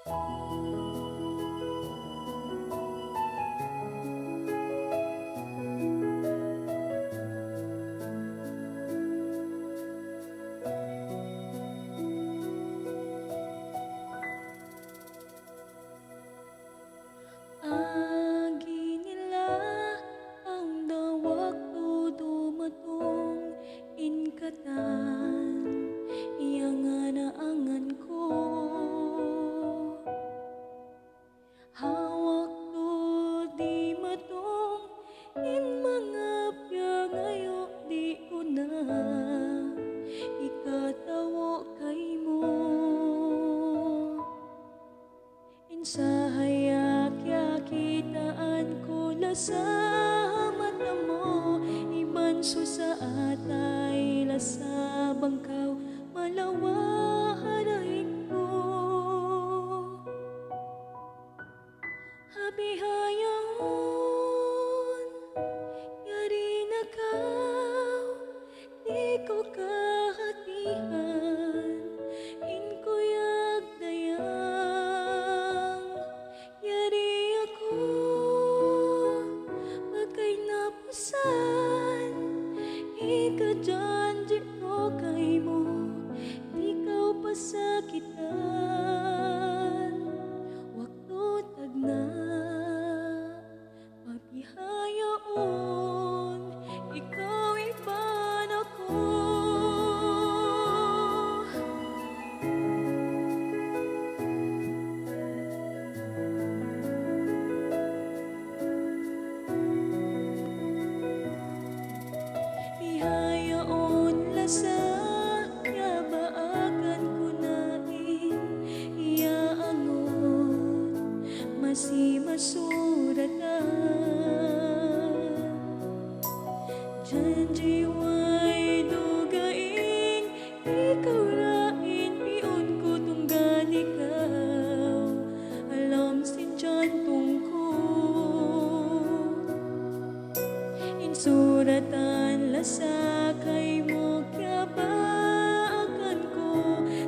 Agi nila ang dawak tu dumatong inkatan yang naangan ko hawak tu di matong in mga piangayo di ko na ikatawo kay mo insahayak yakitaan ko lasa mata mo iban sa atay lasa bangkaw malawa haraig ko habihayon yari nakaw di ko kahatihan inkuyag dayang yari ako pagkay napusan ikajanji ko kay mo di kau pasakitan waktu tagna pabihayaon ikaw iban ako bihayaon lasa yabaakan ko nain iaangon masimasuratan janji way dugaing ikaw rain piun ko tunggal ikaw alam sin jantong ko insuratan lasa kay mo kyabaakan ko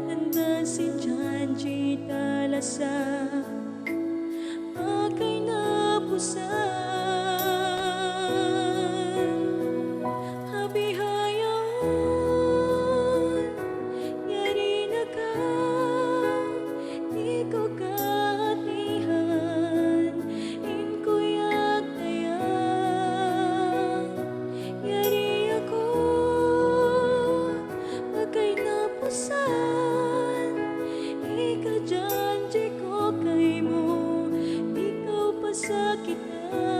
tanda sin janji talasa akay napusan habihayon yari nakaw di ko kahatihan inkuyag dayang yari ako pagkay napusan ikajanji ko kay mo di kau pasakitan